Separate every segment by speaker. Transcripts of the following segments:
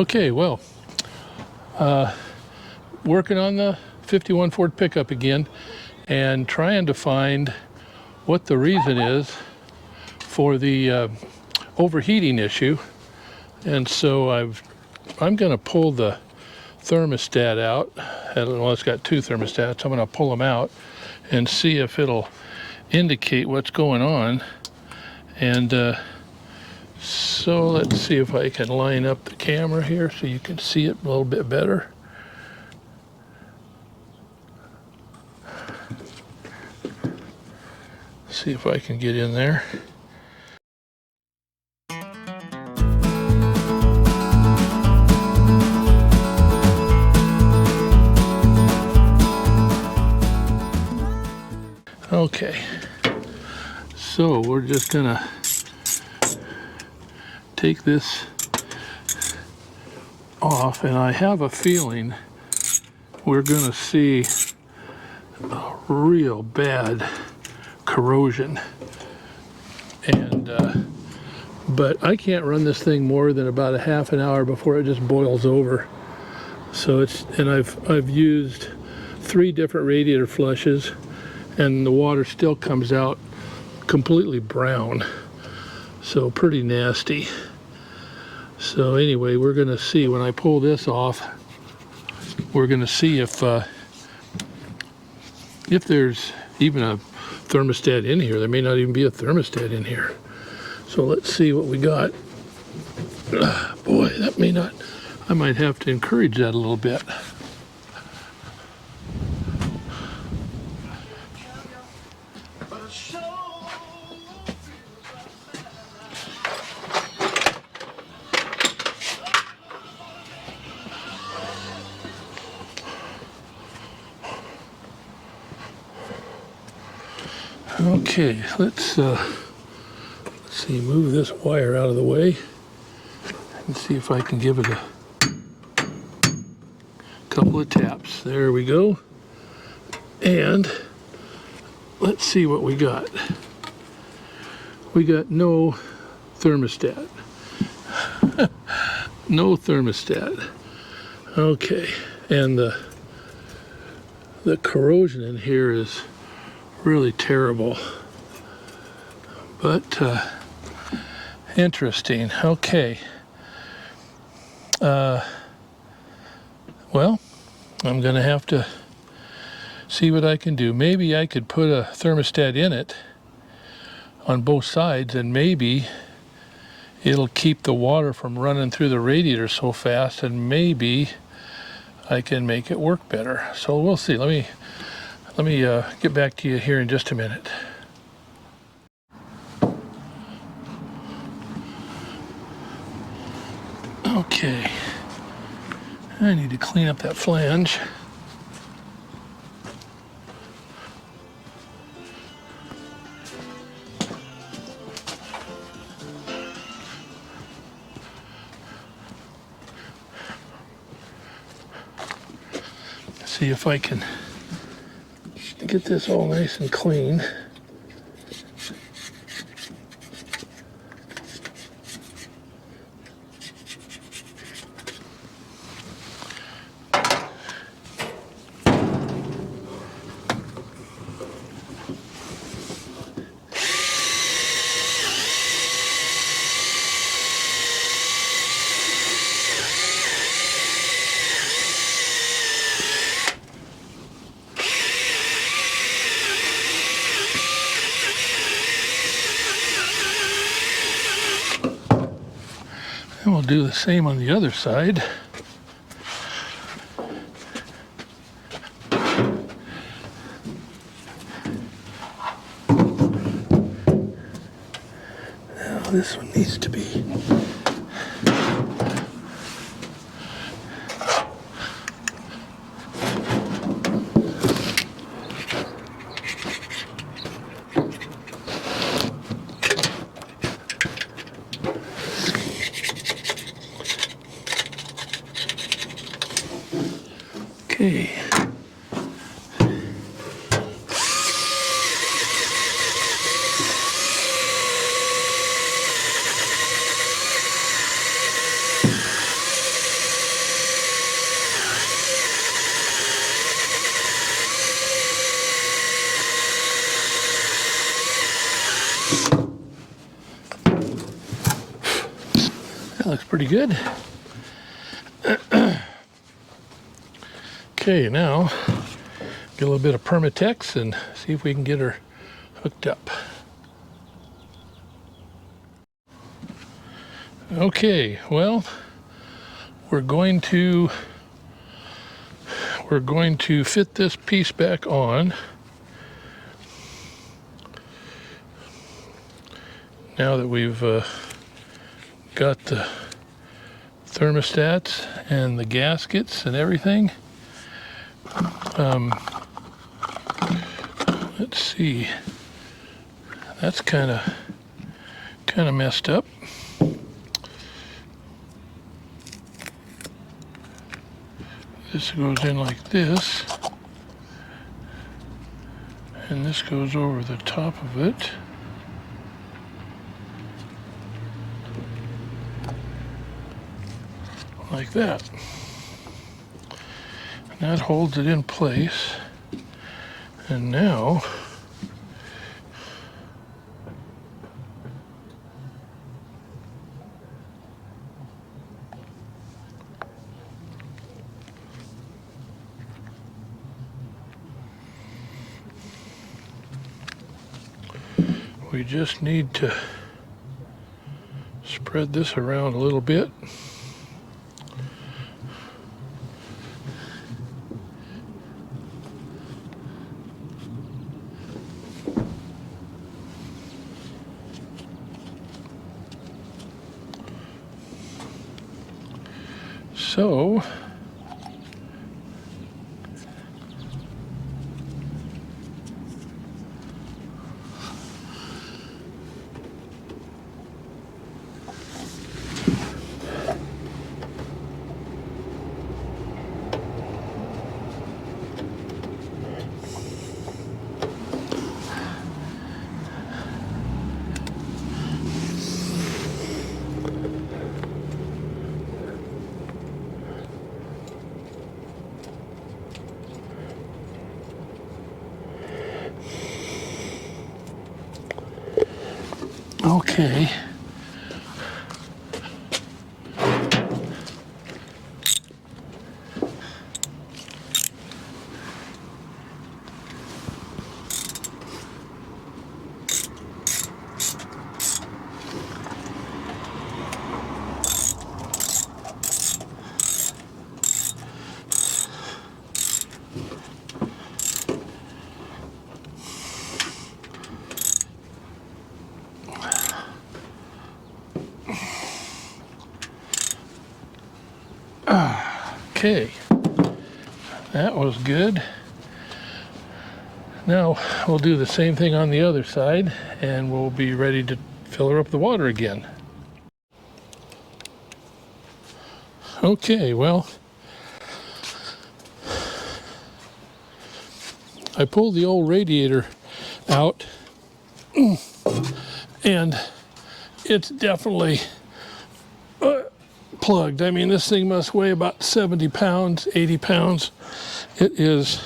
Speaker 1: Okay, well, working on the 51 Ford pickup again and trying to find what the reason is for the overheating issue. And so I'm going to pull the thermostat out. Well, it's got two thermostats. I'm going to pull them out and see if it'll indicate what's going on. And so let's see if I can line up the camera here so you can see it a little bit better. See if I can get in there. Okay, so we're just gonna take this off, and I have a feeling we're gonna see a real bad corrosion. And but I can't run this thing more than about a half an hour before it just boils over. So I've used 3 different radiator flushes, and the water still comes out completely brown, so pretty nasty. So anyway, we're gonna see when I pull this off, we're gonna see if there's even a thermostat in here. There may not even be a thermostat in here. So let's see what we got. Boy, that may not, I might have to encourage that a little bit. Okay, let's see, move this wire out of the way and see if I can give it a couple of taps. There we go. And let's see what we got. We got no thermostat. No thermostat. Okay, and the corrosion in here is really terrible, but interesting. Okay, well, I'm gonna have to see what I can do. Maybe I could put a thermostat in it on both sides, and maybe it'll keep the water from running through the radiator so fast, and maybe I can make it work better. So we'll see. Let me get back to you here in just a minute. Okay, I need to clean up that flange. See if I can get this all nice and clean. And we'll do the same on the other side. Now this one needs to be okay. pretty good. Okay, now get a little bit of Permatex and see if we can get her hooked up. Okay, well, we're going to fit this piece back on. Now that we've got the thermostats and the gaskets and everything. Let's see. That's kind of messed up. This goes in like this, and this goes over the top of it. Like that. And that holds it in place. And now we just need to spread this around a little bit. So okay. Okay, that was good. Now we'll do the same thing on the other side and we'll be ready to fill her up with the water again. Okay, well, I pulled the old radiator out and it's definitely plugged. I mean, this thing must weigh about 70 pounds, 80 pounds. It is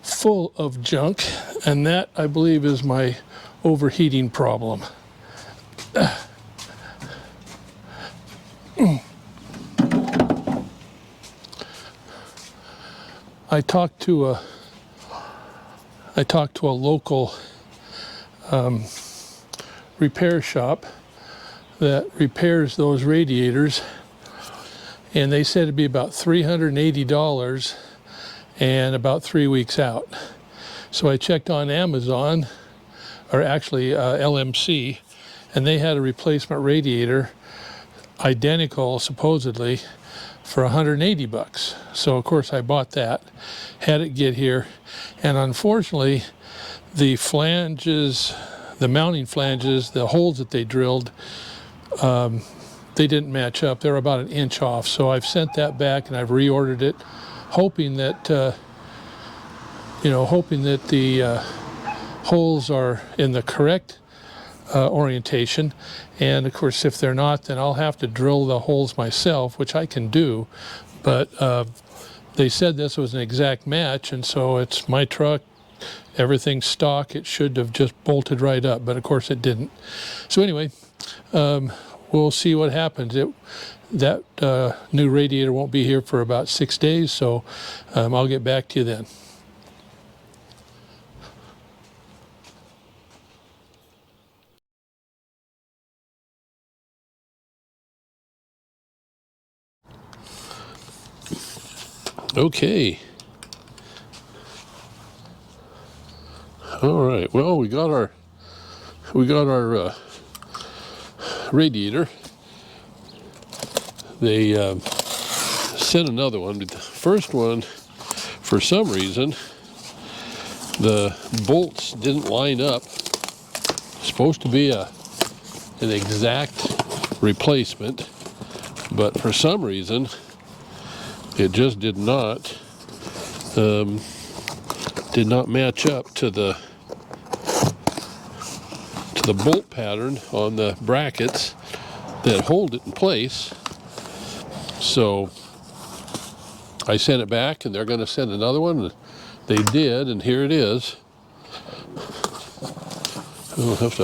Speaker 1: full of junk, and that, I believe, is my overheating problem. I talked to a local repair shop that repairs those radiators, and they said it'd be about $380 and about 3 weeks out. So I checked on Amazon, or actually LMC, and they had a replacement radiator, identical supposedly, for 180 bucks. So of course I bought that, had it get here, and unfortunately the flanges, the mounting flanges, the holes that they drilled, they didn't match up. They're about an inch off. So I've sent that back and I've reordered it, hoping that the holes are in the correct orientation. And of course, if they're not, then I'll have to drill the holes myself, which I can do. But they said this was an exact match, and so it's my truck, everything's stock. It should have just bolted right up, but of course it didn't. So anyway, we'll see what happens. that new radiator won't be here for about 6 days, so I'll get back to you then. Okay. All right. Well, we got our radiator. They sent another one, but the first one, for some reason, the bolts didn't line up. It's supposed to be an exact replacement, but for some reason, it just did not match up to the bolt pattern on the brackets that hold it in place. So I sent it back, and they're going to send another one. They did, and here it is. I'll have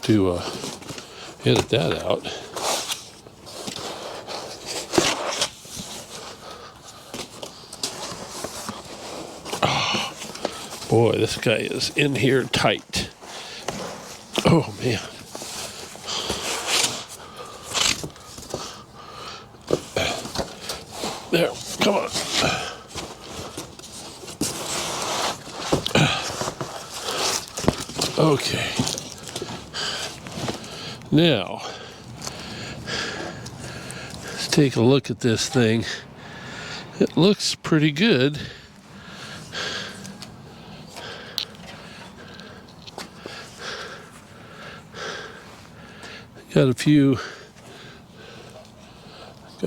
Speaker 1: to edit that out. Oh, boy, this guy is in here tight. Oh, man. There, come on. Okay. Now, let's take a look at this thing. It looks pretty good. Got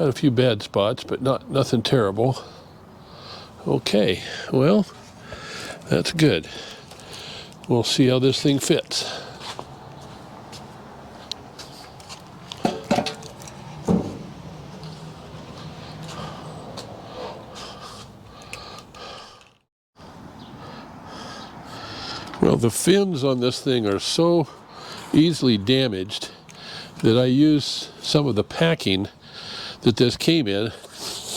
Speaker 1: a few bad spots, but nothing terrible. Okay, well, that's good. We'll see how this thing fits. Well, the fins on this thing are so easily damaged that I use some of the packing that this came in,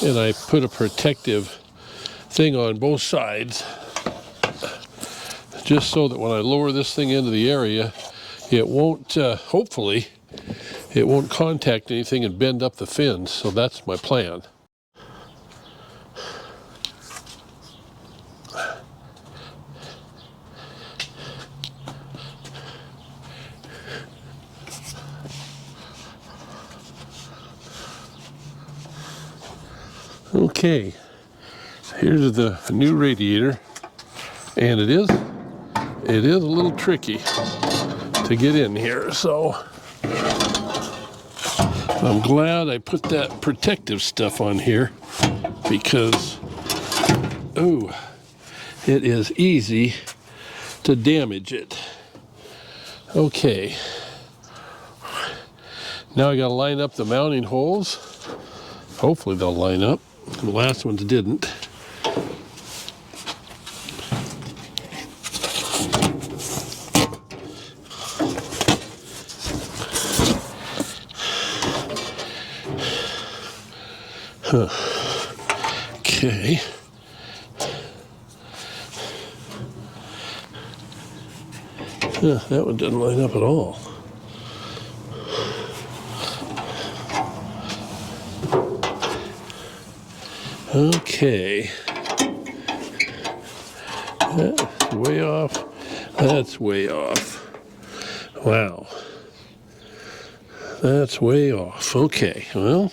Speaker 1: and I put a protective thing on both sides, just so that when I lower this thing into the area, it won't, hopefully, it won't contact anything and bend up the fins. So that's my plan. Okay, here's the new radiator, and it is a little tricky to get in here, so I'm glad I put that protective stuff on here, because it is easy to damage it. Okay, now I got to line up the mounting holes. Hopefully they'll line up. The last ones didn't. Okay. That one didn't line up at all. Okay. That's way off. That's way off. Wow. That's way off. Okay, well.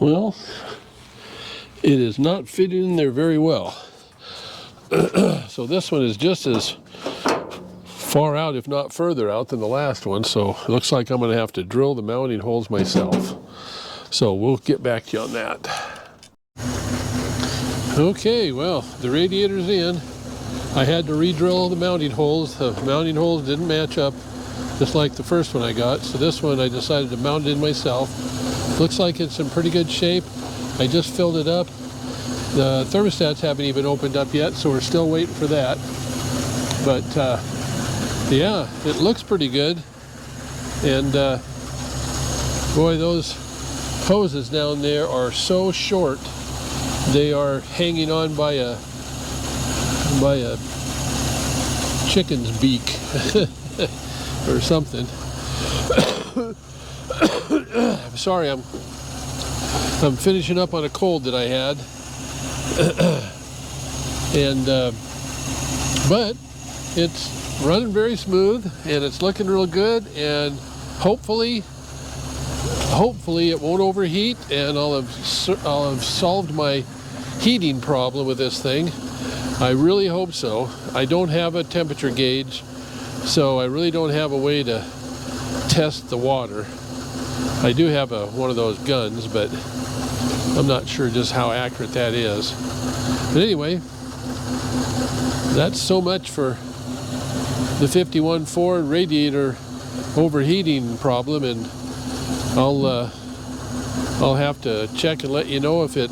Speaker 2: Well, it is not fitting in there very well. So this one is just as far out, if not further out, than the last one. So it looks like I'm going to have to drill the mounting holes myself. So we'll get back to you on that. Okay, well, the radiator's in. I had to re-drill the mounting holes. The mounting holes didn't match up, just like the first one I got. So this one I decided to mount it in myself. Looks like it's in pretty good shape. I just filled it up. The thermostats haven't even opened up yet, so we're still waiting for that. But yeah, it looks pretty good. And boy, those hoses down there are so short. They are hanging on by a chicken's beak or something. I'm sorry, I'm finishing up on a cold that I had. And but it's running very smooth and it's looking real good, and hopefully it won't overheat, and I'll have solved my heating problem with this thing. I really hope so. I don't have a temperature gauge, so I really don't have a way to test the water. I do have one of those guns, but I'm not sure just how accurate that is. But anyway, that's so much for the 51 Ford radiator overheating problem, and I'll have to check and let you know if it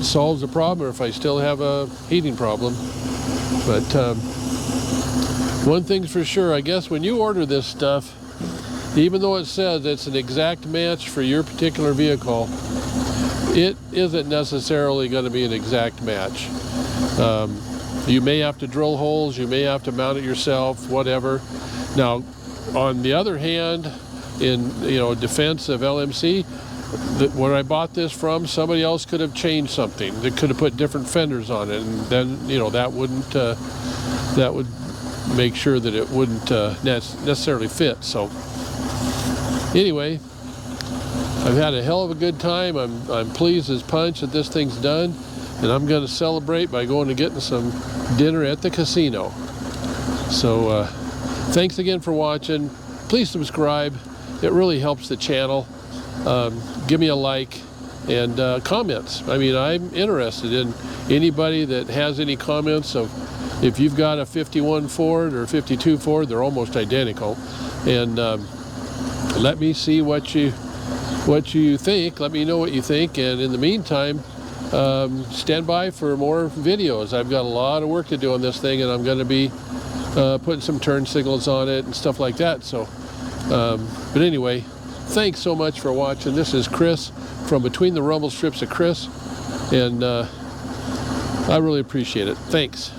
Speaker 2: solves the problem or if I still have a heating problem. But one thing's for sure, I guess when you order this stuff, even though it says it's an exact match for your particular vehicle, it isn't necessarily going to be an exact match. You may have to drill holes, you may have to mount it yourself, whatever. Now, on the other hand, in defense of LMC, where I bought this from, somebody else could have changed something. They could have put different fenders on it, and then that would make sure that it wouldn't necessarily fit. So anyway, I've had a hell of a good time. I'm pleased as punch that this thing's done, and I'm going to celebrate by going and getting some dinner at the casino. So thanks again for watching. Please subscribe. It really helps the channel. Give me a like and comments. I mean, I'm interested in anybody that has any comments of if you've got a 51 Ford or 52 Ford, they're almost identical. And let me see what you think. Let me know what you think. And in the meantime, stand by for more videos. I've got a lot of work to do on this thing, and I'm going to be putting some turn signals on it and stuff like that. So, but anyway, thanks so much for watching. This is Chris from Between the Rumble Strips of Chris, and I really appreciate it. Thanks.